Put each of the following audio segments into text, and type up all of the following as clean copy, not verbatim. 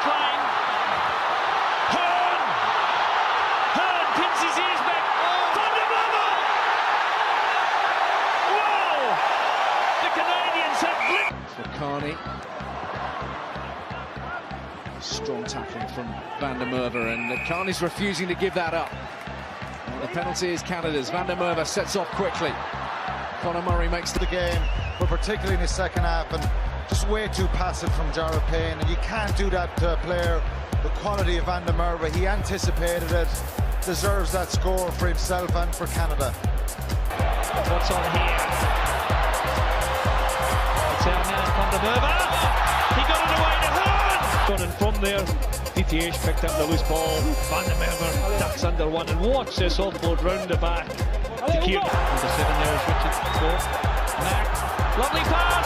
electrifying. Hearn pins his ears back. Van der Merwe! Whoa! The Canadians have blipped. For Carney. Strong tackling from Van der Merwe, and Carney's refusing to give that up. And the penalty is Canada's. Van der Merwe sets off quickly. Conor Murray makes the game, but particularly in the second half, and just way too passive from Jarrod Payne, and you can't do that to a player the quality of Van der Merwe. He anticipated it, deserves that score for himself and for Canada. What's on here? It's out now, Van der Merwe. He got it away to Hearn. And from there, DTH picked up the loose ball. Van der Merwe ducks under one, and watch this offload round the back to keep. Number 7 there is Richard. Mac, lovely pass.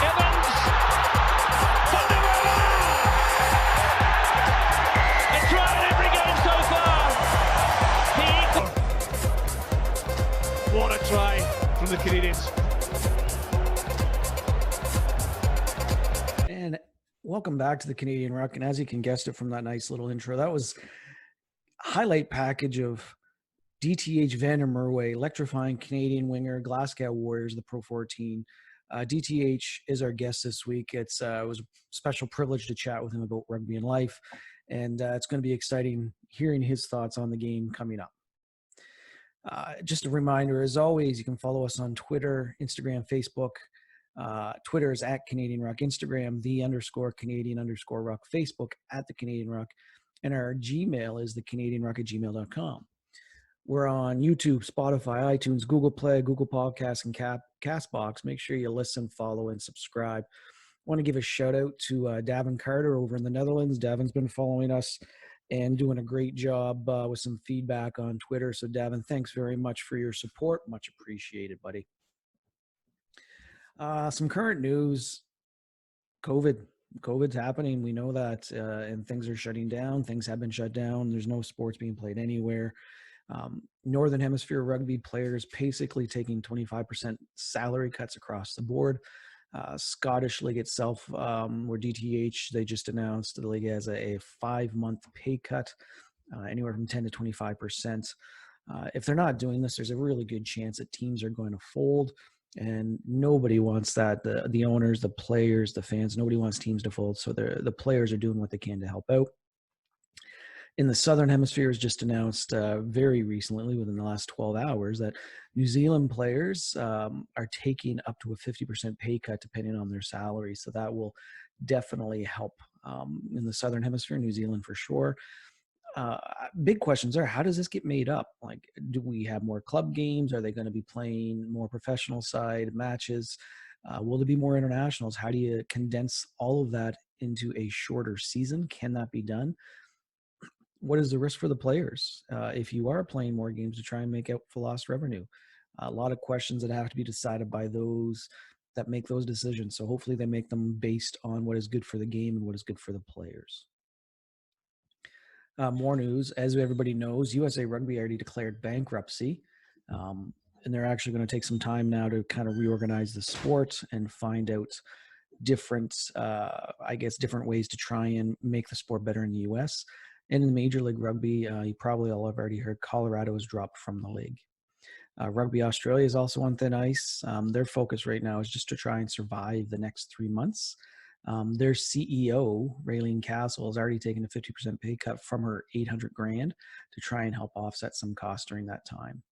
Evans. Van der Merwe. A try in every game so far. What a try from the Canadians. And welcome back to the Canadian Ruck. And as you can guess it from that nice little intro, that was a highlight package of DTH Van der Merwe, electrifying Canadian winger, Glasgow Warriors, the Pro 14. DTH is our guest this week. It was a special privilege to chat with him about rugby and life. And it's going to be exciting hearing his thoughts on the game coming up. Just a reminder, as always, you can follow us on Twitter, Instagram, Facebook. Twitter is at Canadian Ruck, Instagram, _Canadian_Ruck, Facebook at the Canadian Ruck, and our Gmail is thecanadianruck@gmail.com. We're on YouTube, Spotify, iTunes, Google Play, Google Podcasts, and Castbox. Make sure you listen, follow, and subscribe. I want to give a shout out to Davin Carter over in the Netherlands. Davin's been following us and doing a great job with some feedback on Twitter. So Davin, thanks very much for your support. Much appreciated, buddy. Some current news. COVID's happening. We know that, and things are shutting down. Things have been shut down. There's no sports being played anywhere. Northern Hemisphere rugby players basically taking 25% salary cuts across the board. Scottish League itself, where DTH, they just announced the league has a 5-month pay cut, anywhere from 10 to 25%. If they're not doing this, there's a really good chance that teams are going to fold. And nobody wants that. The owners, the players, the fans, nobody wants teams to fold. So the players are doing what they can to help out. In the Southern Hemisphere, is just announced very recently, within the last 12 hours, that New Zealand players are taking up to a 50% pay cut depending on their salary. So that will definitely help in the Southern Hemisphere, New Zealand for sure. Big questions are, how does this get made up? Like, do we have more club games? Are they going to be playing more professional side matches? Will there be more internationals? How do you condense all of that into a shorter season? Can that be done? What is the risk for the players if you are playing more games to try and make up for lost revenue? A lot of questions that have to be decided by those that make those decisions. So hopefully they make them based on what is good for the game and what is good for the players. More news. As everybody knows, USA Rugby already declared bankruptcy. And they're actually going to take some time now to kind of reorganize the sport and find out different ways to try and make the sport better in the US. And in Major League Rugby, you probably all have already heard Colorado has dropped from the league. Rugby Australia is also on thin ice. Their focus right now is just to try and survive the next 3 months. Their CEO, Raylene Castle, has already taken a 50% pay cut from her $800,000 to try and help offset some costs during that time.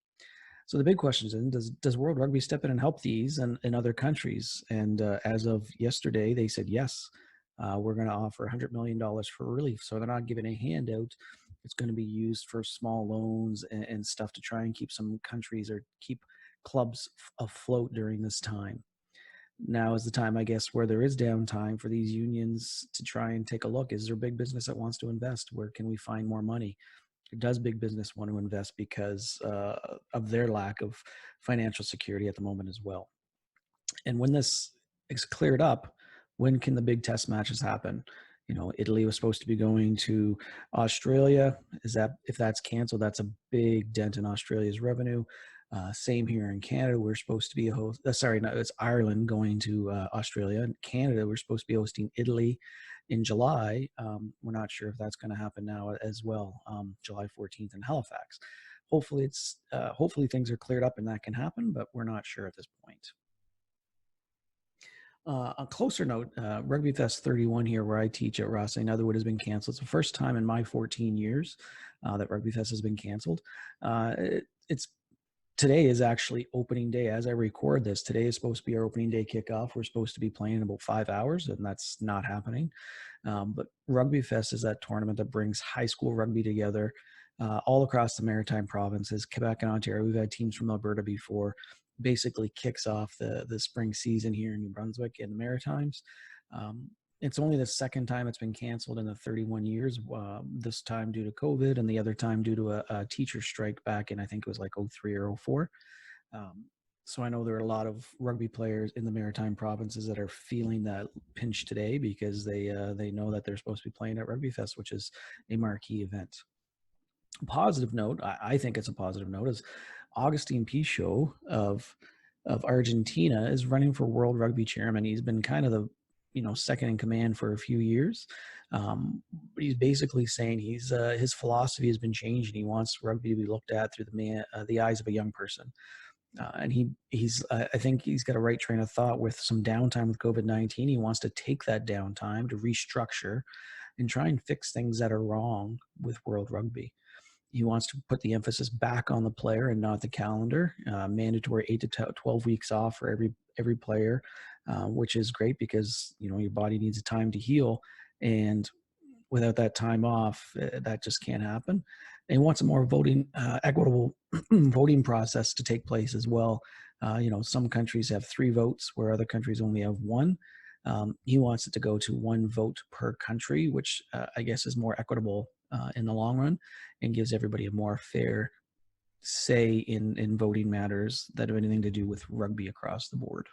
So the big question is, does World Rugby step in and help these and other countries? And as of yesterday, they said yes. We're going to offer $100 million for relief. So they're not giving a handout. It's going to be used for small loans and stuff to try and keep some countries or keep clubs afloat during this time. Now is the time, I guess, where there is downtime for these unions to try and take a look. Is there big business that wants to invest? Where can we find more money? Does big business want to invest because of their lack of financial security at the moment as well? And when this is cleared up, when can the big test matches happen? You know, Italy was supposed to be going to Australia. If that's canceled, that's a big dent in Australia's revenue. Same here in Canada. We're supposed to be a host. Sorry, no, it's Ireland going to Australia. In Canada, we're supposed to be hosting Italy in July. We're not sure if that's going to happen now as well. July 14th in Halifax. Hopefully things are cleared up and that can happen, but we're not sure at this point. A closer note, Rugby Fest 31 here, where I teach at Ross St. Otherwood, has been canceled. It's the first time in my 14 years that Rugby Fest has been canceled. Today is actually opening day. As I record this, today is supposed to be our opening day kickoff. We're supposed to be playing in about 5 hours, and that's not happening. But Rugby Fest is that tournament that brings high school rugby together all across the Maritime provinces, Quebec and Ontario. We've had teams from Alberta before. Basically kicks off the spring season here in New Brunswick and the Maritimes. It's only the second time it's been canceled in the 31 years, this time due to COVID and the other time due to a teacher strike back in, I think it was like 03 or 04. So I know there are a lot of rugby players in the Maritime provinces that are feeling that pinch today because they know that they're supposed to be playing at Rugby Fest, which is a marquee event. A positive note, I think it's a positive note, is Augustine Pichot of Argentina is running for World Rugby Chairman. He's been kind of the second in command for a few years. But he's basically saying his philosophy has been changed, and he wants rugby to be looked at through the eyes of a young person. And I think he's got a right train of thought with some downtime with COVID-19. He wants to take that downtime to restructure and try and fix things that are wrong with World Rugby. He wants to put the emphasis back on the player and not the calendar. Mandatory 8 to 12 weeks off for every player, which is great because your body needs time to heal, and without that time off, that just can't happen. And he wants a more equitable voting process to take place as well. Some countries have 3 votes where other countries only have 1. He wants it to go to 1 vote per country, which I guess is more equitable in the long run and gives everybody a more fair say in voting matters that have anything to do with rugby across the board.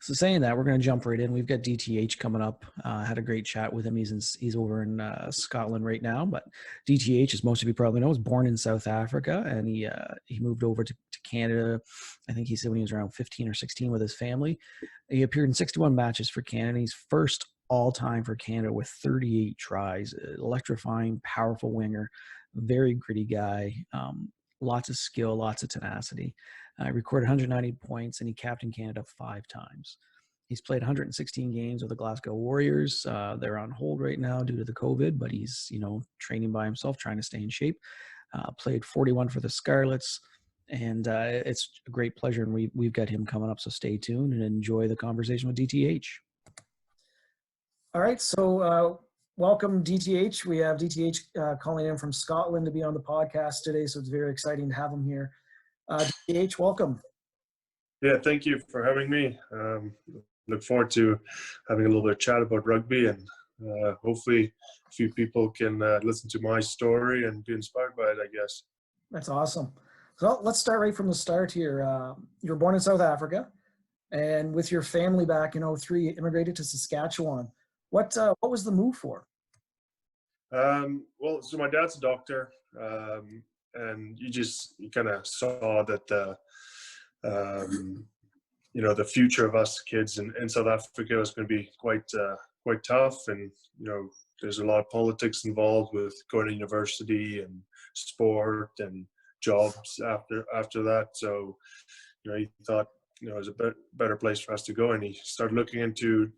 So saying that, we're going to jump right in. We've got DTH coming up. Had a great chat with him. He's over in Scotland right now, but DTH, as most of you probably know, was born in South Africa, and he moved over to Canada. I think he said when he was around 15 or 16 with his family. He appeared in 61 matches for Canada. He's first all-time for Canada with 38 tries. Electrifying, powerful winger, very gritty guy, lots of skill, lots of tenacity. Recorded 190 points, and he captained Canada 5 times. He's played 116 games with the Glasgow Warriors. They're on hold right now due to the COVID, but he's training by himself, trying to stay in shape. Played 41 for the Scarlets, and it's a great pleasure, and we've got him coming up, so stay tuned and enjoy the conversation with DTH. All right, so welcome, DTH. We have DTH calling in from Scotland to be on the podcast today, so it's very exciting to have him here. DTH, welcome. Yeah, thank you for having me. Look forward to having a little bit of chat about rugby, and hopefully a few people can listen to my story and be inspired by it, I guess. That's awesome. So let's start right from the start here. You were born in South Africa, and with your family back in 03, immigrated to Saskatchewan. What was the move for? Well, so my dad's a doctor, and you kind of saw that the future of us kids in South Africa was going to be quite tough, and there's a lot of politics involved with going to university and sport and jobs after that. So he thought it was a better place for us to go, and he started looking into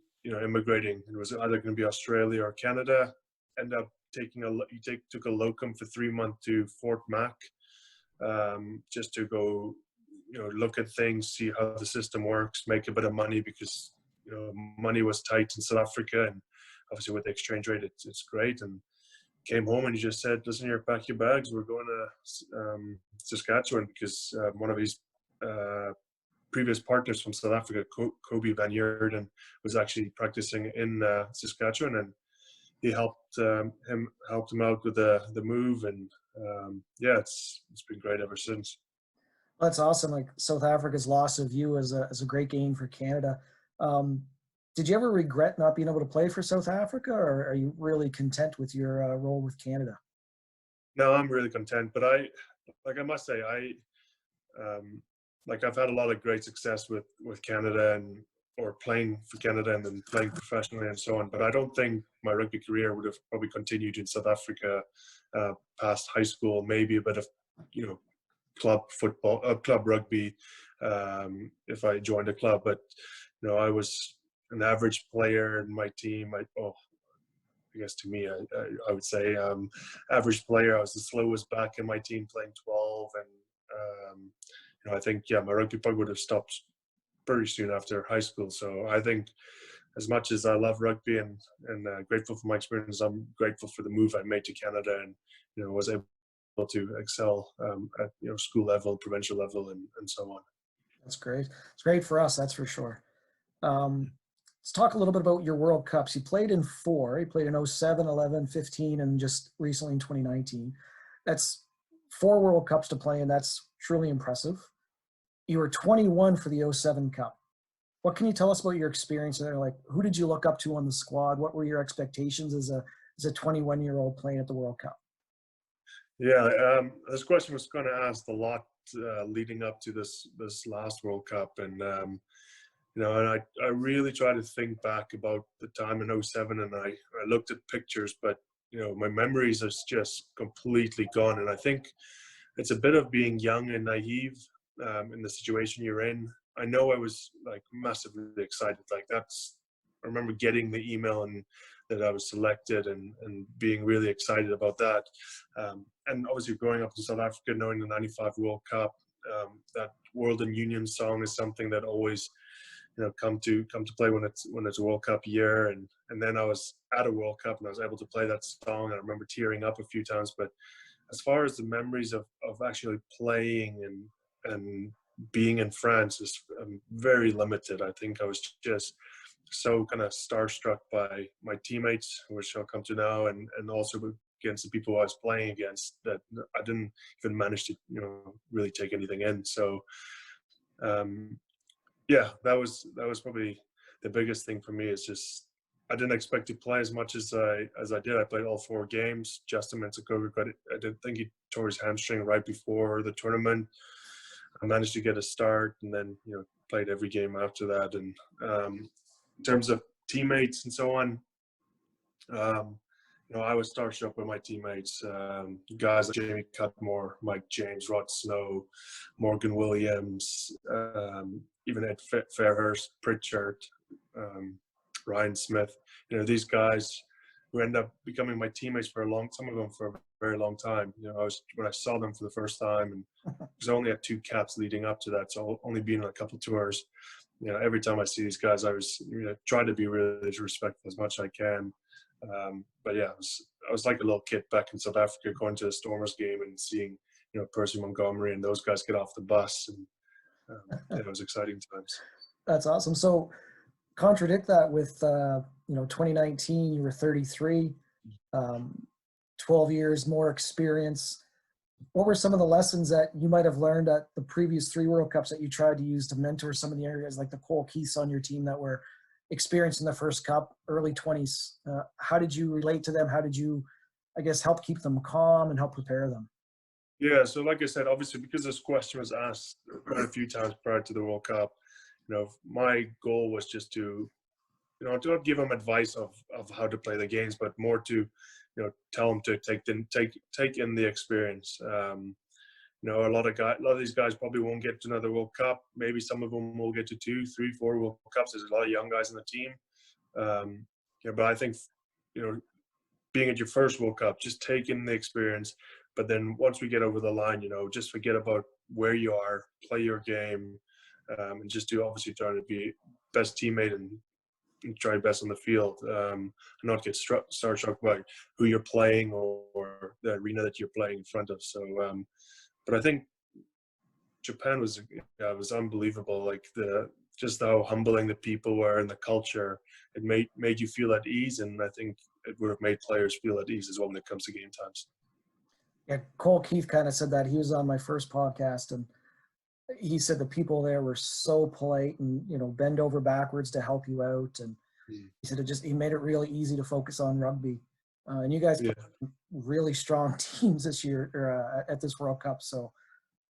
immigrating. It was either going to be Australia or Canada. Ended up took a locum for 3 months to Fort Mac, just to go look at things, see how the system works, make a bit of money, because money was tight in South Africa, and obviously with the exchange rate it's great. And came home, and he just said, listen here, pack your bags, we're going to Saskatchewan, because one of his previous partners from South Africa, Kobe Van Heerden, was actually practicing in Saskatchewan, and he helped him out with the move, and it's been great ever since. That's awesome. Like, South Africa's loss of you as a great gain for Canada. Did you ever regret not being able to play for South Africa, or are you really content with your role with Canada? No, I'm really content. But like I must say, like I've had a lot of great success with Canada or playing for Canada and then playing professionally and so on. But I don't think my rugby career would have probably continued in South Africa past high school. Maybe a bit of, club football, club rugby, if I joined a club. But I was an average player in my team. I guess to me, I would say average player. I was the slowest back in my team, playing 12, and I think my rugby probably would have stopped pretty soon after high school. So I think, as much as I love rugby and grateful for my experience, I'm grateful for the move I made to Canada and was able to excel at school level, provincial level, and so on. That's great. It's great for us, that's for sure. Let's talk a little bit about your World Cups. You played in 4. You played in 07, 11, 15, and just recently in 2019. That's 4 World Cups to play in. That's truly impressive. You were 21 for the 07 Cup. What can you tell us about your experience there? Like, who did you look up to on the squad? What were your expectations as a 21-year-old playing at the World Cup? Yeah, this question was kind of asked a lot leading up to this last World Cup, and and I really try to think back about the time in 07, and I looked at pictures, but my memories are just completely gone. And I think it's a bit of being young and naive in the situation you're in. I know I was like massively excited. Like I remember getting the email and that I was selected and being really excited about that. And obviously growing up in South Africa, knowing the 95 World Cup, that World and Union song is something that always come to play when it's a World Cup year. And then I was at a World Cup and I was able to play that song. I remember tearing up a few times. But as far as the memories of actually playing and being in France is very limited. I think I was just so kind of starstruck by my teammates, which I'll come to now, and also against the people I was playing against, that I didn't even manage to really take anything in. So yeah, that was probably the biggest thing for me. Is just I didn't expect to play as much as I did. I played all 4 games. Justin Mensikovic, I didn't think he tore his hamstring right before the tournament. I managed to get a start, and then played every game after that. And in terms of teammates and so on, I was starstruck with my teammates. Guys like Jamie Cutmore, Mike James, Rod Snow, Morgan Williams, even Ed Fairhurst, Pritchard, Ryan Smith. These guys who end up becoming my teammates for some of them for a very long time. When I saw them for the first time, and I was only at 2 caps leading up to that, so only being on a couple tours. Every time I see these guys, I was trying to be really respectful as much as I can. But yeah, I was like a little kid back in South Africa going to a Stormers game and seeing Percy Montgomery and those guys get off the bus, and it was exciting times. That's awesome. So contradict that with 2019, you were 33, 12 years more experience. What were some of the lessons that you might have learned at the previous 3 World Cups that you tried to use to mentor some of the areas like the Cole Keiths on your team that were experienced in the first cup, early 20s? How did you relate to them? How did you, I guess, help keep them calm and help prepare them? Yeah, so like I said, obviously because this question was asked quite a few times prior to the World Cup, my goal was just to, to not give them advice of how to play the games, but more to, tell them to take in the experience. A lot of these guys probably won't get to another World Cup. Maybe some of them will get to 2, 3, 4 World Cups. There's a lot of young guys in the team. But I think, being at your first World Cup, just take in the experience. But then once we get over the line, just forget about where you are, play your game, and just obviously try to be best teammate and try best on the field, and not get starstruck by who you're playing or the arena that you're playing in front of. So, but I think Japan was unbelievable. Like just how humbling the people were and the culture. It made you feel at ease, and I think it would have made players feel at ease as well when it comes to game times. Yeah, Cole Keith kind of said that. He was on my first podcast, and he said the people there were so polite and bend over backwards to help you out. And he said he made it really easy to focus on rugby. And you guys Yeah. played really strong teams this year at this World Cup. So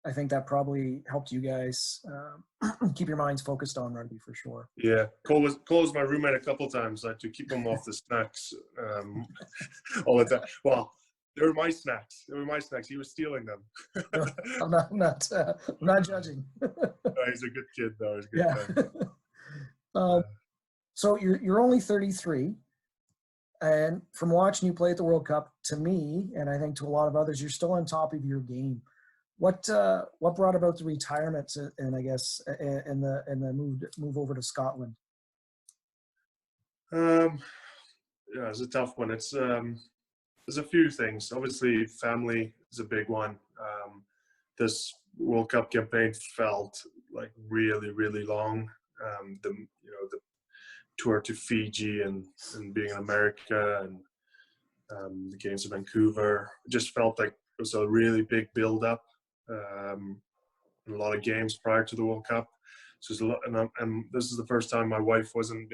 I think that probably helped you guys keep your minds focused on rugby for sure. Yeah, Cole was my roommate a couple times. I had to keep him off the snacks all the time. Well, they were my snacks. They were my snacks. He was stealing them. I'm not judging. He's a good kid, though. He's a good kid. So you're only 33, and from watching you play at the World Cup, to me, and I think to a lot of others, you're still on top of your game. What brought about the retirement and I guess and the move over to Scotland? Yeah, it's a tough one. It's there's a few things. Obviously, family is a big one. This World Cup campaign felt like really, really long. The tour to Fiji and being in America and the games in Vancouver, it just felt like it was a really big build-up. A lot of games prior to the World Cup. So there's a lot, and this is the first time my wife wasn't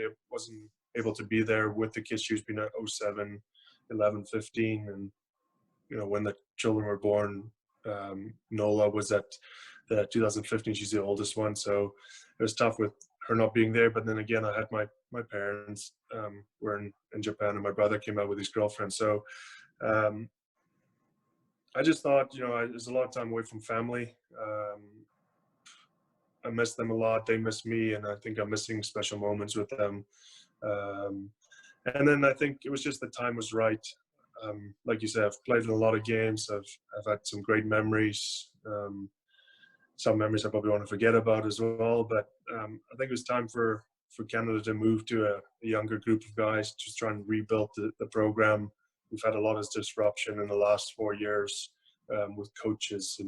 able to be there with the kids. She's been at 07, 11, 15, and when the children were born, Nola was at the 2015. She's the oldest one, so it was tough with her not being there. But then again, I had my parents were in Japan, and my brother came out with his girlfriend. So I just thought, there's a lot of time away from family. I miss them a lot. They miss me, and I think I'm missing special moments with them. And then I think it was just the time was right. Like you said, I've played in a lot of games. I've had some great memories. Some memories I probably want to forget about as well. But I think it was time for Canada to move to a younger group of guys to try and rebuild the program. We've had a lot of disruption in the last 4 years with coaches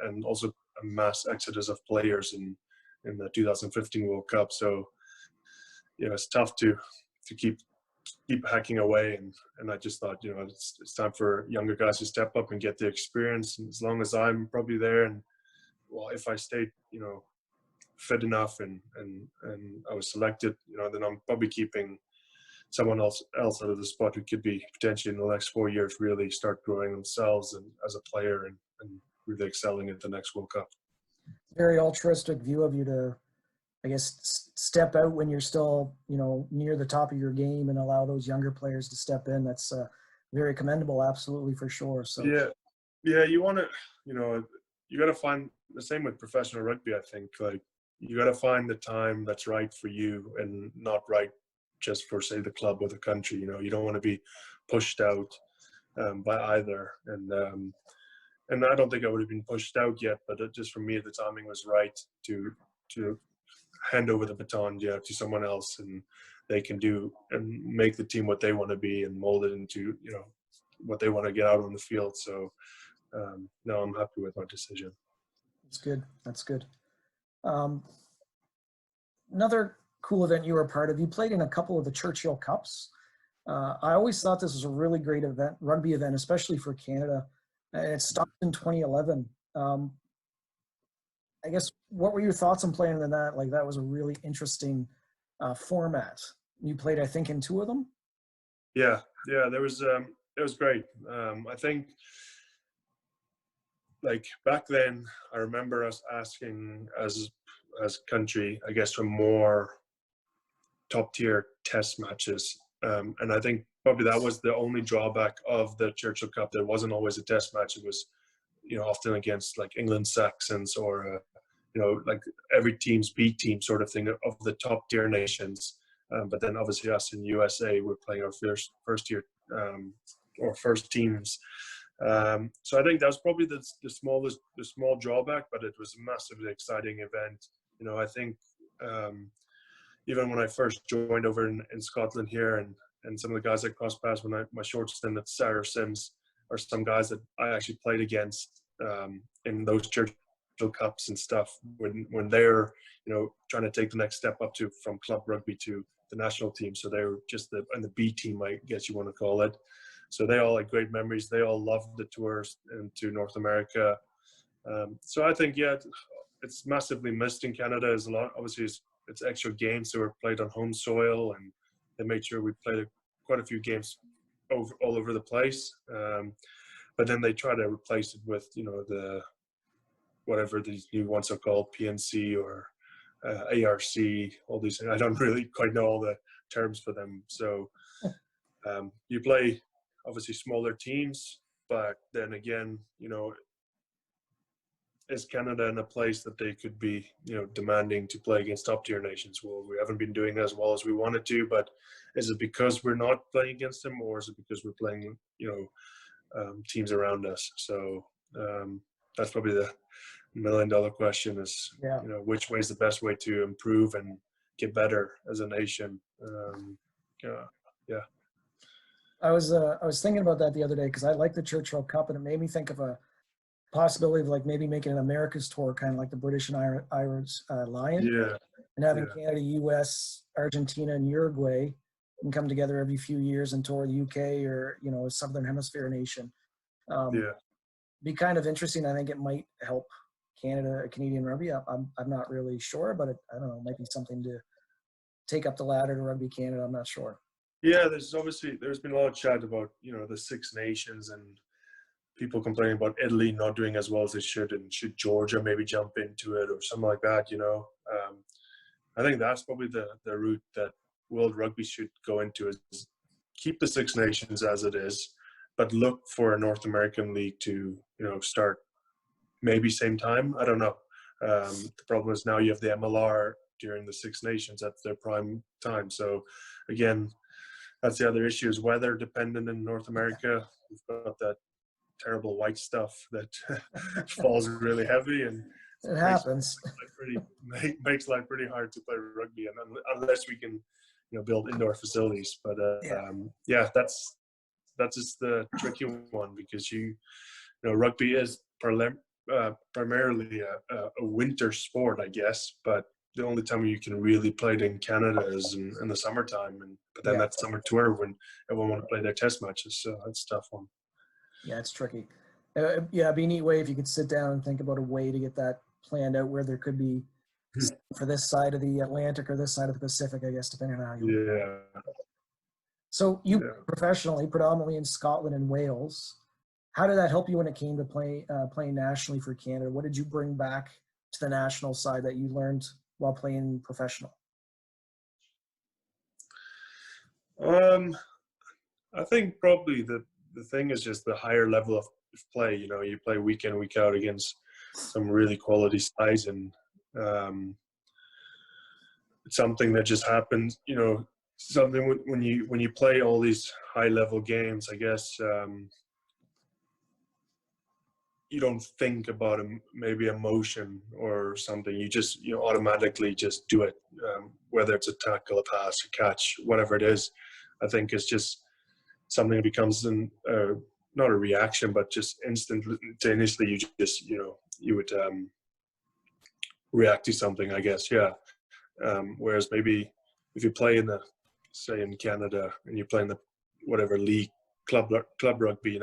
and also a mass exodus of players in the 2015 World Cup. So, it's tough to keep hacking away. And I just thought, it's time for younger guys to step up and get the experience. And as long as I'm probably there, and well, if I stayed, fit enough and I was selected, then I'm probably keeping someone else out of the spot who could be potentially in the next 4 years really start growing themselves and as a player and really excelling at the next World Cup. Very altruistic view of you to, I guess, step out when you're still, near the top of your game and allow those younger players to step in. That's very commendable, absolutely, for sure. So yeah, you want to, you got to find the same with professional rugby. I think like you got to find the time that's right for you and not right just for, say, the club or the country. You don't want to be pushed out by either. And I don't think I would have been pushed out yet, but just for me, the timing was right to hand over the baton, to someone else, and they can do and make the team what they want to be and mold it into, what they want to get out on the field. So, no, I'm happy with my decision. That's good. Another cool event you were a part of, you played in a couple of the Churchill Cups. I always thought this was a really great event, rugby event, especially for Canada. And it stopped in 2011. I guess, what were your thoughts on playing in that? Like, that was a really interesting format. You played, I think, in 2 of them? Yeah, there was, it was great. I think, like, back then, I remember us asking as country, I guess, for more top-tier test matches. And I think probably that was the only drawback of the Churchill Cup. There wasn't always a test match. It was, often against like England Saxons or, like every team's B team sort of thing of the top tier nations. But then obviously us in USA, we're playing our first year or first teams. So I think that was probably the small drawback, but it was a massively exciting event. I think even when I first joined over in Scotland here, and some of the guys that crossed paths when my short stint at Saracens are some guys that I actually played against in those Churchill Cups and stuff when they're trying to take the next step up from club rugby to the national team. So they were just in the B team, I guess you want to call it. So they all had great memories. They all loved the tours into North America. So I think, it's massively missed in Canada. There's a lot, obviously it's extra games that were played on home soil, and they made sure we played quite a few games all over the place. But then they try to replace it with, whatever these new ones are called, PNC or ARC, all these things. I don't really quite know all the terms for them. So you play obviously smaller teams, but then again, is Canada in a place that they could be, demanding to play against top tier nations? Well, we haven't been doing as well as we wanted to, but is it because we're not playing against them, or is it because we're playing, teams around us? So that's probably the $1 million question is, which way is the best way to improve and get better as a nation? Yeah. I was thinking about that the other day because I like the Churchill Cup, and it made me think of a possibility of like maybe making an America's tour, kind of like the British and Irish Lion, and having Canada, U.S., Argentina, and Uruguay and come together every few years and tour the UK or a Southern Hemisphere nation. Be kind of interesting. I think it might help Canadian rugby. I'm not really sure, but I don't know. It might be something to take up the ladder to Rugby Canada. I'm not sure. Yeah, there's been a lot of chat about the Six Nations and people complaining about Italy not doing as well as they should, and should Georgia maybe jump into it or something like that. I think that's probably the route that World Rugby should go into, is keep the Six Nations as it is, but look for a North American league to start maybe same time. I don't know. The problem is now you have the MLR during the Six Nations at their prime time. So again, that's the other issue, is weather dependent in North America. We've got that terrible white stuff that falls really heavy, and it happens. Makes life pretty hard to play rugby, and unless we can build indoor facilities. But that's just the tricky one, because rugby is primarily a winter sport, I guess, but the only time you can really play it in Canada is in the summertime, but then that summer tour when everyone want to play their test matches, so that's a tough one. Yeah, it's tricky. It'd be a neat way if you could sit down and think about a way to get that planned out, where there could be for this side of the Atlantic or this side of the Pacific, I guess, depending on how you. Yeah. So professionally, predominantly in Scotland and Wales, how did that help you when it came to playing nationally for Canada? What did you bring back to the national side that you learned while playing professional? I think probably the thing is just the higher level of play. You play week in, week out against some really quality sides, and it's something that just happens. Something when you play all these high level games, I guess you don't think about maybe emotion or something. You just automatically just do it, whether it's a tackle, a pass, a catch, whatever it is. I think it's just something that becomes not a reaction, but just instantaneously you would react to something, I guess. Whereas maybe if you play say in Canada and you play in the whatever league, club rugby,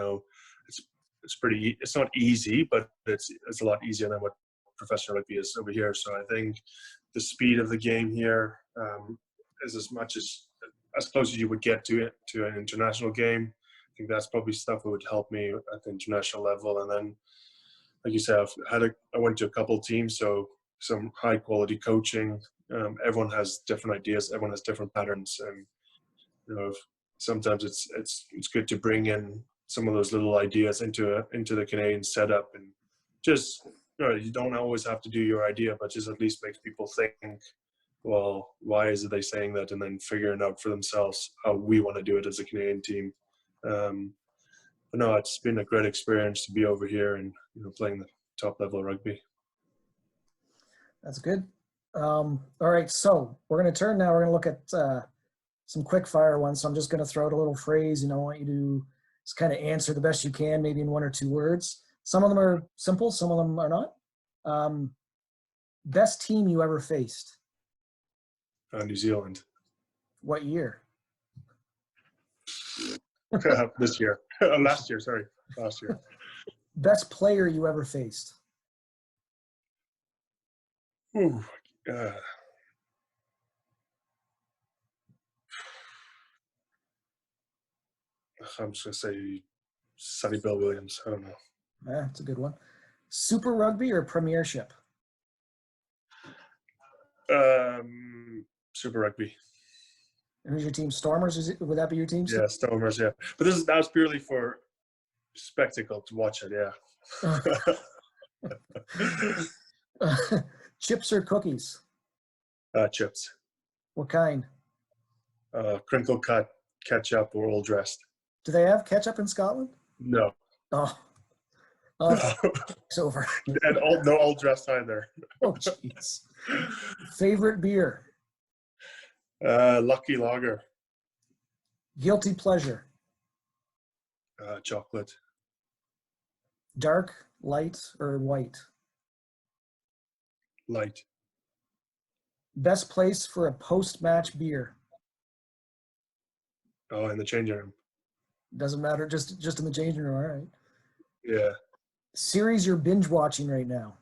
it's not easy, but it's a lot easier than what professional rugby is over here. So I think the speed of the game here is as close as you would get to an international game. I think that's probably stuff that would help me at the international level. And then, like you said, I went to a couple teams, so some high quality coaching. Everyone has different ideas. Everyone has different patterns, and sometimes it's good to bring in some of those little ideas into the Canadian setup, and just you don't always have to do your idea, but just at least makes people think, well, why is it they saying that, and then figuring out for themselves how we want to do it as a Canadian team. But no, it's been a great experience to be over here and playing the top level rugby. That's good. All right, so we're going to turn now. We're going to look at some quick fire ones. So I'm just going to throw out a little phrase. I want you to just kind of answer the best you can, maybe in 1 or 2 words. Some of them are simple, some of them are not. Best team you ever faced? New Zealand. What year? This year. Last year. Best player you ever faced? Ooh, I'm just gonna say Sonny Bill Williams. I don't know. Yeah, that's a good one. Super Rugby or Premiership? Super Rugby. And who's your team? Stormers? Would that be your team? Yeah, Stormers. Yeah, but that's purely for spectacle to watch it. Yeah. Chips or cookies? Chips. What kind? Crinkle cut, ketchup, or all dressed. Do they have ketchup in Scotland? No. Oh, it's over. And all dressed either. Oh, jeez. Favorite beer? Lucky Lager. Guilty pleasure? Chocolate. Dark, light, or white? Light. Best place for a post-match beer? Oh, in the changing room. Doesn't matter, just in the changing room, all right. Yeah. Series you're binge watching right now?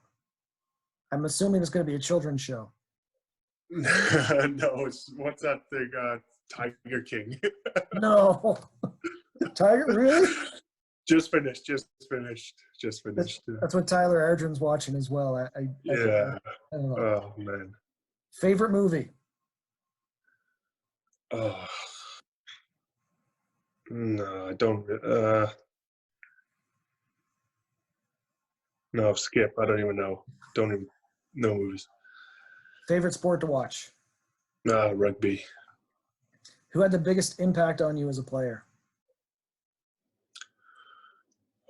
I'm assuming it's going to be a children's show. No, what's that thing? Tiger King. No. Tiger, really? Just finished. That's what Tyler Ardron's watching as well. I don't know. Oh, man. Favorite movie? Oh. No, I don't. No, skip. I don't even know. Don't even know movies. Favorite sport to watch? Rugby. Who had the biggest impact on you as a player?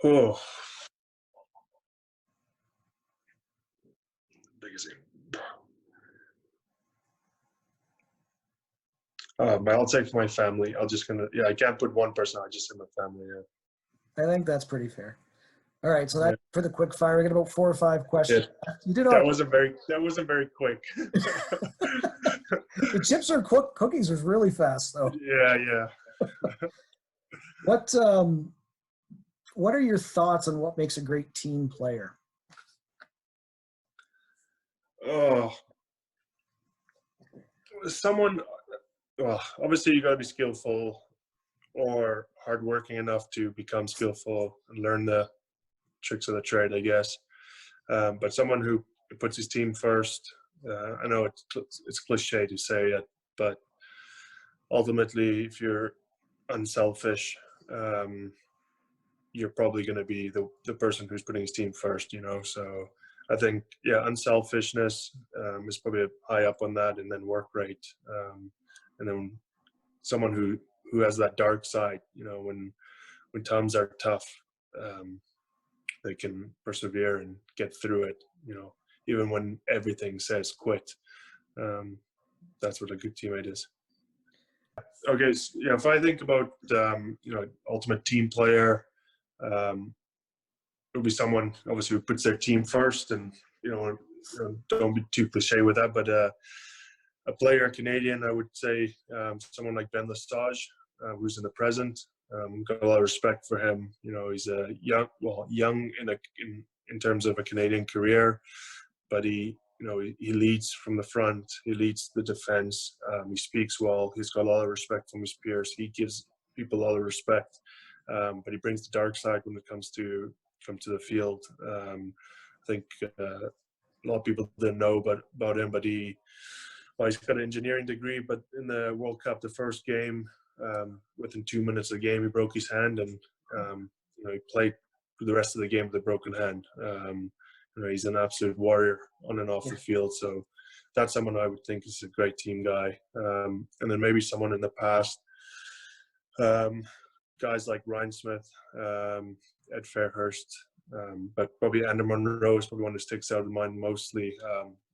Oh. Biggest. I'll take my family. I can't put one person. I just say my family. Yeah. I think that's pretty fair. All right, so that's for the quick fire. We got about 4 or 5 questions. Yeah. You did all That wasn't very quick. The chips or cookies was really fast, though. Yeah. What are your thoughts on what makes a great team player? Oh, well, obviously you got to be skillful or hardworking enough to become skillful and learn the tricks of the trade, I guess. But someone who puts his team first. I know it's cliche to say it, but ultimately, if you're unselfish, you're probably going to be the person who's putting his team first. So I think unselfishness is probably high up on that, and then work rate, and then someone who has that dark side. When times are tough, they can persevere and get through it. Even when everything says quit. That's what a good teammate is. Okay, so, if I think about ultimate team player, it would be someone obviously who puts their team first, and don't be too cliche with that, but a player, Canadian, I would say someone like Ben Lesage, who's in the present. Got a lot of respect for him. He's a young in terms of a Canadian career, but he leads from the front. He leads the defense. He speaks well. He's got a lot of respect from his peers. He gives people a lot of respect, but he brings the dark side when it comes to the field. I think a lot of people didn't know about him, but he's got an engineering degree. But in the World Cup, the first game, within 2 minutes of the game, he broke his hand, and he played for the rest of the game with a broken hand. He's an absolute warrior on and off the field. So that's someone I would think is a great team guy. And then maybe someone in the past, guys like Ryan Smith, Ed Fairhurst, but probably Andy Monroe is probably one that sticks out in mind mostly.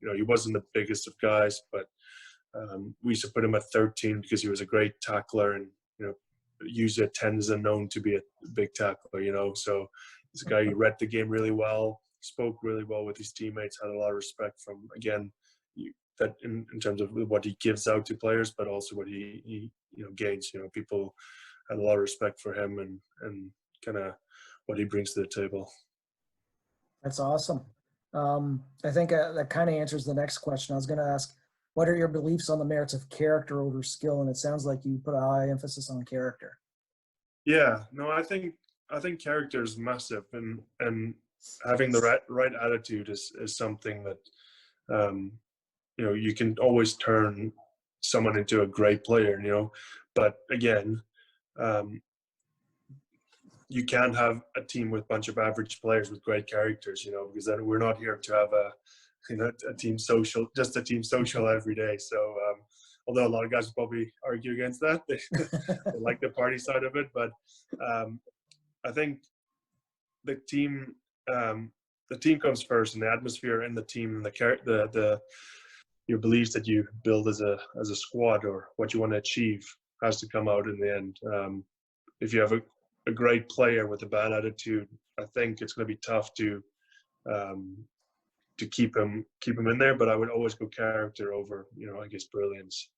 He wasn't the biggest of guys, but we used to put him at 13 because he was a great tackler, and usually at 10 is known to be a big tackler. So he's a guy who read the game really well, spoke really well with his teammates, had a lot of respect from, again, that in terms of what he gives out to players, but also what he gains. People had a lot of respect for him and kind of what he brings to the table. That's awesome. I think that kind of answers the next question. I was going to ask, what are your beliefs on the merits of character over skill? And it sounds like you put a high emphasis on character. Yeah, no, I think character is massive, and having the right attitude is something that you can always turn someone into a great player. But again, um, you can't have a team with a bunch of average players with great characters. Because then we're not here to have a team social, just a team social every day. So although a lot of guys would probably argue against that, they like the party side of it. But I think the team comes first, and the atmosphere in the team, and the your beliefs that you build as a squad, or what you want to achieve, has to come out in the end. If you have a great player with a bad attitude, I think it's going to be tough to keep him in there. But I would always go character over, I guess, brilliance.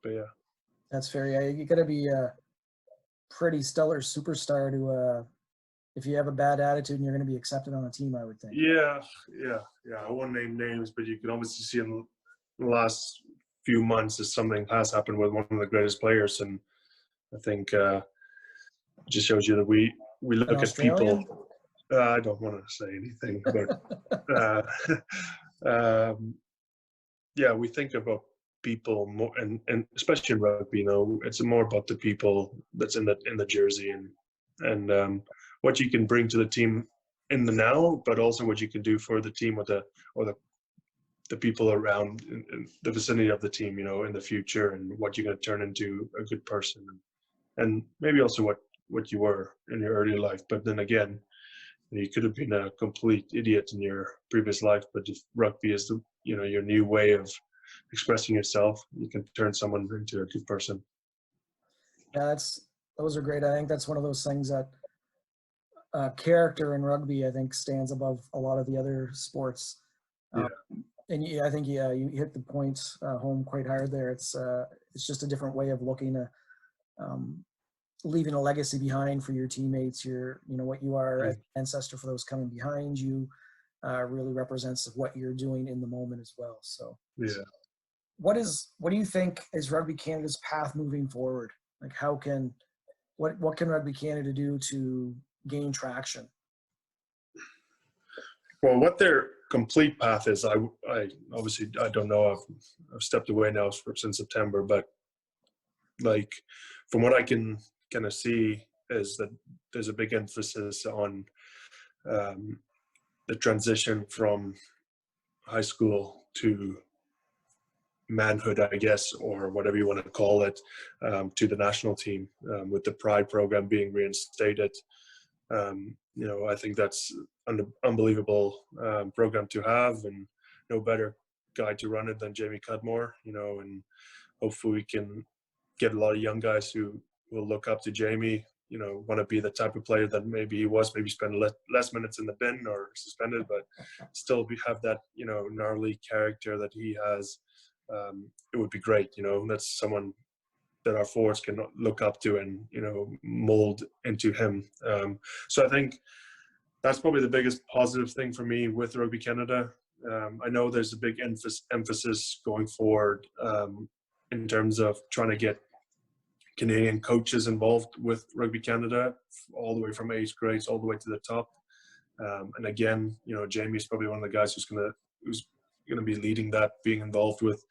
But yeah, That's fair. Yeah, you got to be a pretty stellar superstar to, if you have a bad attitude and you're going to be accepted on a team, I would think. yeah. I won't name names, but you can obviously see in the last few months that something has happened with one of the greatest players, and I think it just shows you that we look at Australian? people. I don't want to say anything, but yeah, we think about people more, and especially in rugby, it's more about the people that's in the jersey, and what you can bring to the team in the now, but also what you can do for the team or the people around in the vicinity of the team, in the future, and what you're going to turn into a good person, and maybe also what you were in your earlier life. But then again, you could have been a complete idiot in your previous life, but if rugby is your new way of expressing yourself, you can turn someone into a good person. Yeah, those are great. I think that's one of those things that character in rugby, I think, stands above a lot of the other sports. Yeah. And I think you hit the point home quite hard there. It's just a different way of looking at leaving a legacy behind for your teammates. What you are as an ancestor for those coming behind you really represents what you're doing in the moment as well. So yeah. What do you think is Rugby Canada's path moving forward? Like, what can Rugby Canada do to gain traction? Well, what their complete path is, I obviously I don't know. I've stepped away now since September, but like from what I can kind of see is that there's a big emphasis on the transition from high school to manhood, I guess, or whatever you want to call it, to the national team, with the Pride program being reinstated. I think that's an unbelievable program to have, and no better guy to run it than Jamie Cudmore, and hopefully we can get a lot of young guys who will look up to Jamie, want to be the type of player that maybe he was, maybe spend less minutes in the bin or suspended, but still have that, gnarly character that he has. It would be great, that's someone that our forwards can look up to and, mold into him. So I think that's probably the biggest positive thing for me with Rugby Canada. I know there's a big emphasis going forward in terms of trying to get Canadian coaches involved with Rugby Canada, all the way from 8th grades all the way to the top. And again, Jamie's probably one of the guys who's going to be leading that, being involved with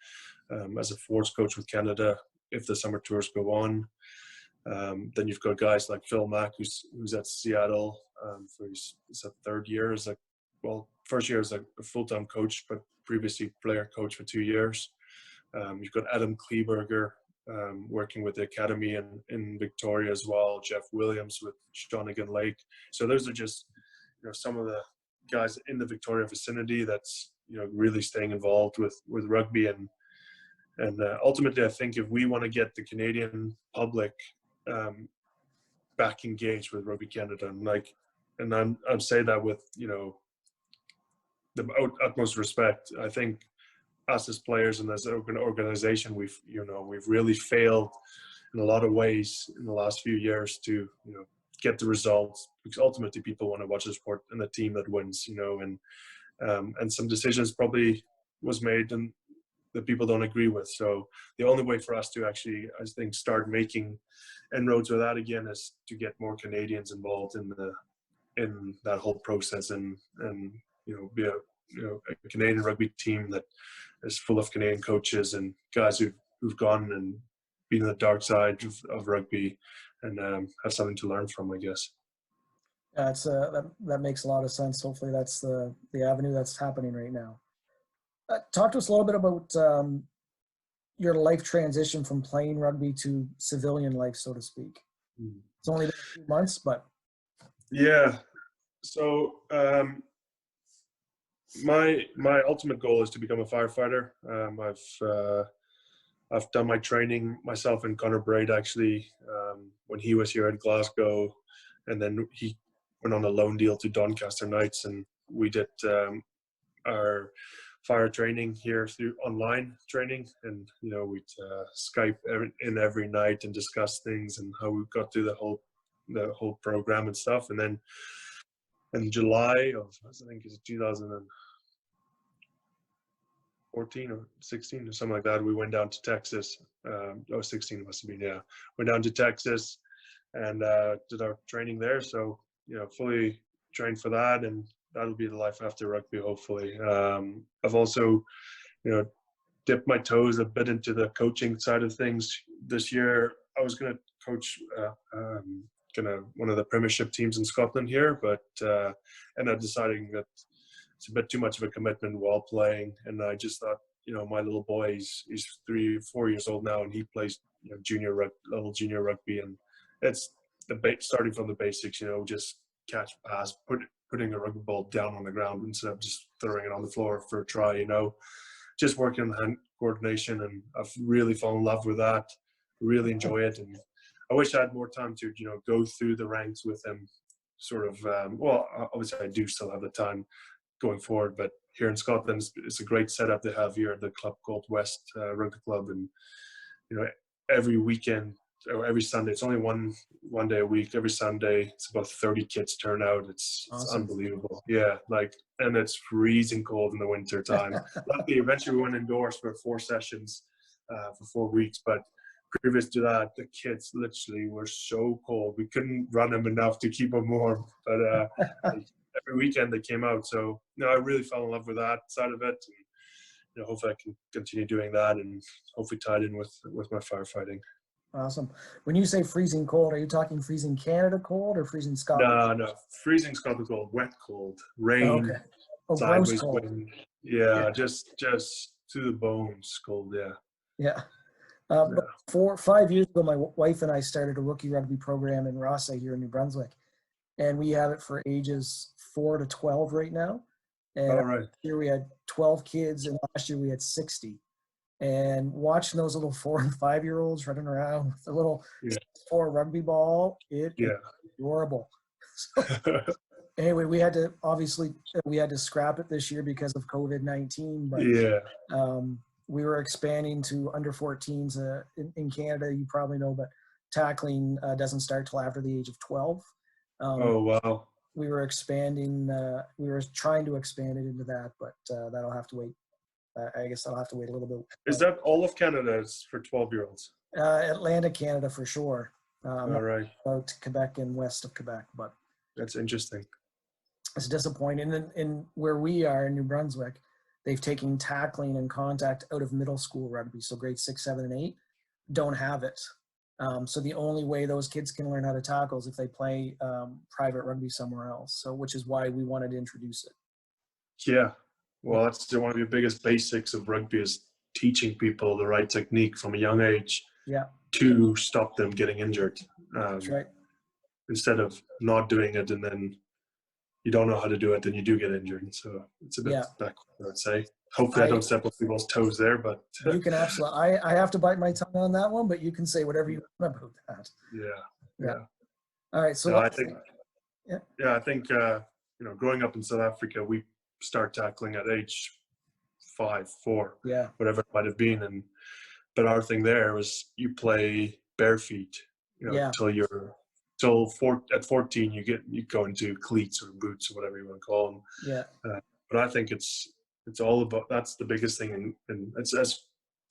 as a forwards coach with Canada if the summer tours go on. Then you've got guys like Phil Mack, who's at Seattle for his third year first year as a full-time coach, but previously player coach for 2 years. You've got Adam Kleberger working with the academy in Victoria as well. Jeff Williams with Shawnigan Lake. So those are just some of the guys in the Victoria vicinity that's really staying involved with rugby, and ultimately I think if we want to get the Canadian public back engaged with Rugby Canada, and I'm saying that with the utmost respect, I think us as players and as an organization, we've really failed in a lot of ways in the last few years to get the results, because ultimately people want to watch the sport and the team that wins, and some decisions probably was made in that people don't agree with. So the only way for us to actually, I think, start making inroads with that again is to get more Canadians involved in that whole process, and be a Canadian rugby team that is full of Canadian coaches and guys who've gone and been on the dark side of rugby, and have something to learn from, I guess. Yeah, that makes a lot of sense. Hopefully that's the avenue that's happening right now. Talk to us a little bit about your life transition from playing rugby to civilian life, so to speak. It's only been a few months, but. Yeah. So my ultimate goal is to become a firefighter. I've done my training myself and Connor Braid, actually, when he was here at Glasgow, and then he went on a loan deal to Doncaster Knights, and we did our fire training here through online training, and we'd Skype every night and discuss things and how we got through the whole program and stuff. And then in July of, I think it's 2014 or 16 or something like that, we went down to Texas. 16 must have been, yeah. Went down to Texas and did our training there. So fully trained for that, and that'll be the life after rugby, hopefully. I've also, dipped my toes a bit into the coaching side of things. This year, I was going to coach one of the Premiership teams in Scotland here, but ended up deciding that it's a bit too much of a commitment while playing. And I just thought, my little boy, he's 3 or 4 years old now, and he plays junior rugby, and it's starting from the basics. Just catch, pass, putting a rugby ball down on the ground instead of just throwing it on the floor for a try, just working on hand coordination. And I've really fallen in love with that, really enjoy it. And I wish I had more time to, go through the ranks with him, sort of, obviously I do still have the time going forward, but here in Scotland, it's a great setup they have here at the club called West Rugby Club. And, every weekend, or every Sunday, it's only one day a week. Every Sunday, it's about 30 kids turn out. It's unbelievable. Yeah, and it's freezing cold in the winter time. Luckily, eventually we went indoors for 4 sessions for 4 weeks. But previous to that, the kids literally were so cold. We couldn't run them enough to keep them warm. But every weekend they came out. So, I really fell in love with that side of it. And, hopefully I can continue doing that, and hopefully tied in with my firefighting. Awesome. When you say freezing cold, are you talking freezing Canada cold or freezing Scotland? No, freezing Scotland cold, wet cold, rain, sideways wind. Yeah, just to the bones cold. Yeah. Yeah. But 4 or 5 years ago, my wife and I started a rookie rugby program in Rossa here in New Brunswick, and we have it for ages 4 to 12 right now. And here we had 12 kids, and last year we had 60. And watching those little 4 and 5 year olds running around with a little 4 rugby ball, is adorable. So, anyway, we had to scrap it this year because of COVID-19. But we were expanding to under 14s in Canada. You probably know, but tackling doesn't start till after the age of 12. Oh wow! We were expanding. We were trying to expand it into that, but that'll have to wait. I guess I'll have to wait a little bit. Is that all of Canada is for 12-year-olds? Atlantic Canada for sure. All right. About Quebec and west of Quebec, but that's interesting. It's disappointing. In where we are in New Brunswick, they've taken tackling and contact out of middle school rugby. So grades 6, 7, and 8 don't have it. So the only way those kids can learn how to tackle is if they play private rugby somewhere else. So which is why we wanted to introduce it. Yeah. Well, that's one of the biggest basics of rugby, is teaching people the right technique from a young age to stop them getting injured. That's right. Instead of not doing it and then you don't know how to do it, then you do get injured. So it's a bit backward, I'd say. Hopefully I don't step on people's toes there, but you can absolutely. I have to bite my tongue on that one, but you can say whatever you want about that. Yeah. All right. So I think growing up in South Africa, we start tackling at age 5, 4, whatever it might have been, but our thing there was you play bare feet, at 14 you go into cleats or boots or whatever you want to call them. But I think it's it's all about, that's the biggest thing. And it's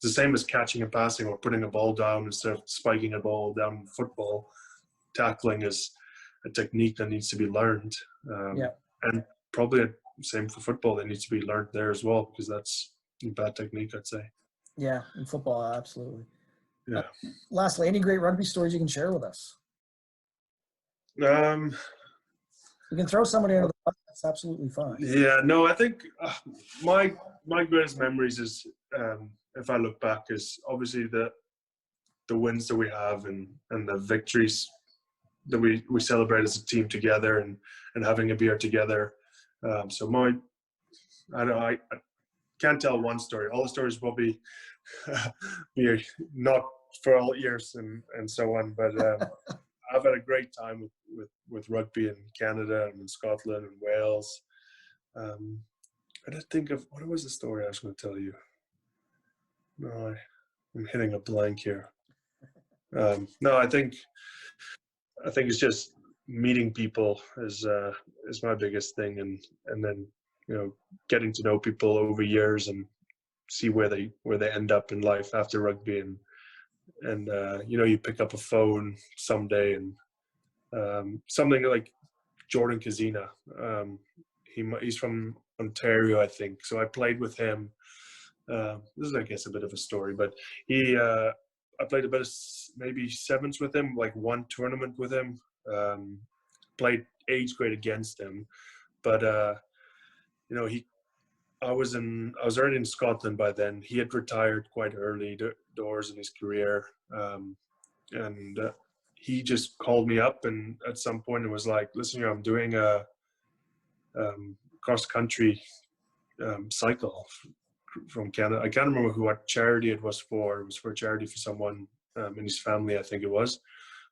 the same as catching and passing or putting a ball down instead of spiking a ball down in football. Tackling is a technique that needs to be learned. And probably same for football. It needs to be learned there as well, because that's a bad technique, I'd say. Yeah, in football, absolutely. Yeah. Lastly, any great rugby stories you can share with us? You can throw somebody under the bus. That's absolutely fine. Yeah, no, I think my greatest memories is, if I look back, is obviously the wins that we have and the victories that we celebrate as a team together and having a beer together. So I can't tell one story. All the stories will be not for all ears and so on. But I've had a great time with rugby in Canada and in Scotland and Wales. I didn't think of, what was the story I was going to tell you? No, I'm hitting a blank here. No, I think it's just meeting people is my biggest thing, and then getting to know people over years and see where they end up in life after rugby, and you pick up a phone someday and something like Jordan Kazina. He's from Ontario, I think. So I played with him. This is, I guess, a bit of a story, but I played a bit of maybe sevens with him, like one tournament with him. Played age grade against him, but I was already in Scotland by then. He had retired quite early doors in his career, and he just called me up and at some point and was like, "Listen, I'm doing a cross country cycle from Canada. I can't remember what charity it was for. It was for a charity for someone in his family, I think it was.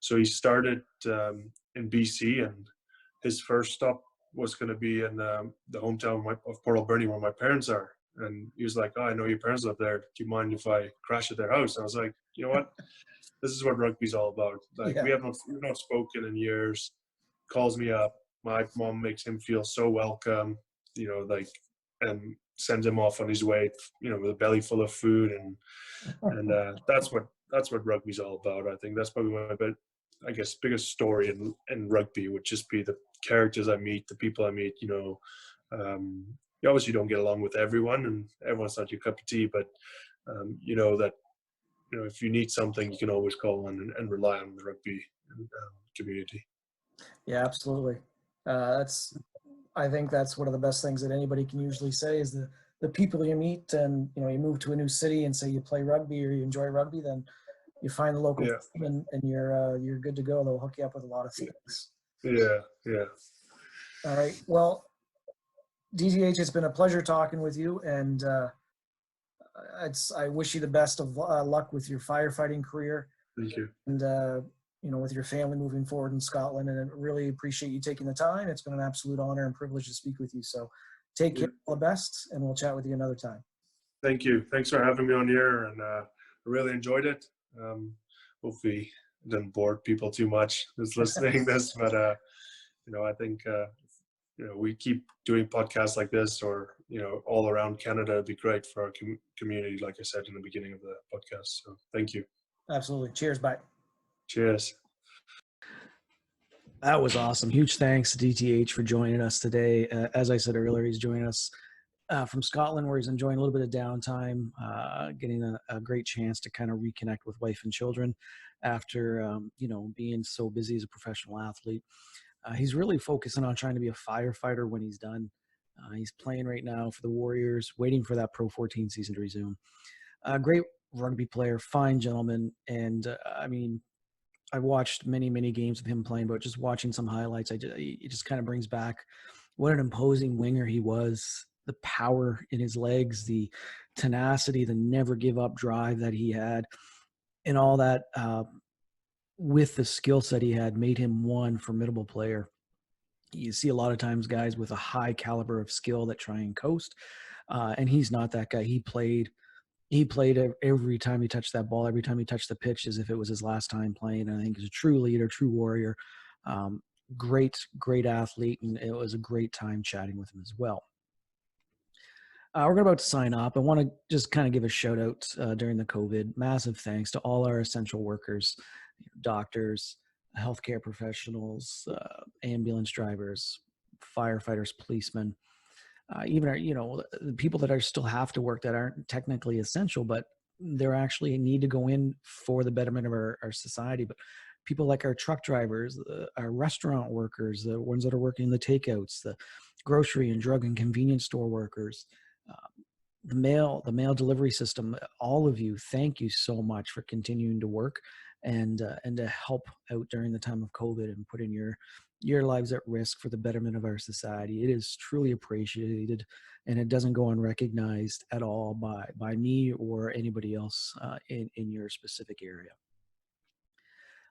So he started in BC, and his first stop was going to be in the hometown of Port Alberni, where my parents are. And he was like, "Oh, I know your parents live there. Do you mind if I crash at their house?" And I was like, "You know what? This is what rugby's all about. Like, we've not spoken in years." Calls me up. My mom makes him feel so welcome, and sends him off on his way, with a belly full of food, and that's what rugby's all about. I think that's probably my biggest story in rugby would just be the characters I meet, the people I meet. You obviously don't get along with everyone, and everyone's not your cup of tea, but that if you need something, you can always call on and rely on the rugby community. Yeah, absolutely. I think that's one of the best things that anybody can usually say is the people you meet, and you move to a new city and say you play rugby or you enjoy rugby, then you find the local team and you're good to go. They'll hook you up with a lot of things. Yeah. All right. Well, DTH, it's been a pleasure talking with you, and I wish you the best of luck with your firefighting career. Thank you. And with your family moving forward in Scotland, and I really appreciate you taking the time. It's been an absolute honor and privilege to speak with you. So take care, all the best, and we'll chat with you another time. Thank you. Thanks for having me on here, and I really enjoyed it. Hopefully it didn't bore people too much who's listening this, but I think we keep doing podcasts like this, or all around Canada. It'd be great for our community, like I said in the beginning of the podcast. So thank you. Absolutely. Cheers. Bye. Cheers. That was awesome. Huge thanks to DTH for joining us today. As I said earlier, he's joining us from Scotland, where he's enjoying a little bit of downtime, getting a great chance to kind of reconnect with wife and children after, being so busy as a professional athlete. He's really focusing on trying to be a firefighter when he's done. He's playing right now for the Warriors, waiting for that Pro 14 season to resume. Great rugby player, fine gentleman, and I watched many, many games of him playing, but just watching some highlights, it just kind of brings back what an imposing winger he was, the power in his legs, the tenacity, the never give up drive that he had, and all that with the skill set he had made him one formidable player. You see a lot of times guys with a high caliber of skill that try and coast, and he's not that guy. He played every time he touched that ball, every time he touched the pitch, as if it was his last time playing. And I think he's a true leader, true warrior, great athlete, and it was a great time chatting with him as well. We're about to sign up. I want to just kind of give a shout out during the COVID. Massive thanks to all our essential workers, doctors, healthcare professionals, ambulance drivers, firefighters, policemen, even our, the people that are still have to work that aren't technically essential, but they're actually need to go in for the betterment of our society. But people like our truck drivers, our restaurant workers, the ones that are working the takeouts, the grocery and drug and convenience store workers, the mail delivery system, all of you, thank you so much for continuing to work and to help out during the time of COVID and putting your lives at risk for the betterment of our society. It is truly appreciated, and it doesn't go unrecognized at all by me or anybody else in your specific area.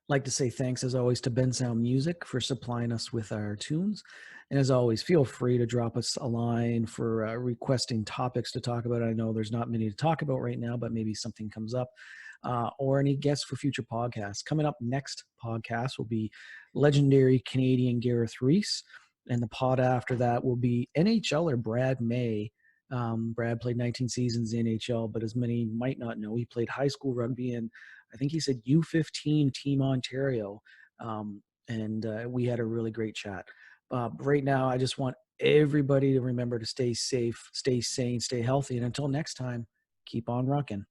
Like to say thanks as always to Ben Sound Music for supplying us with our tunes. And as always, feel free to drop us a line for requesting topics to talk about. I know there's not many to talk about right now, but maybe something comes up, or any guests for future podcasts. Coming up next podcast will be legendary Canadian Gareth Rees. And the pod after that will be NHLer Brad May. Brad played 19 seasons in NHL, but as many might not know, he played high school rugby in, I think he said U15 Team Ontario. And we had a really great chat. Right now, I just want everybody to remember to stay safe, stay sane, stay healthy. And until next time, keep on rocking.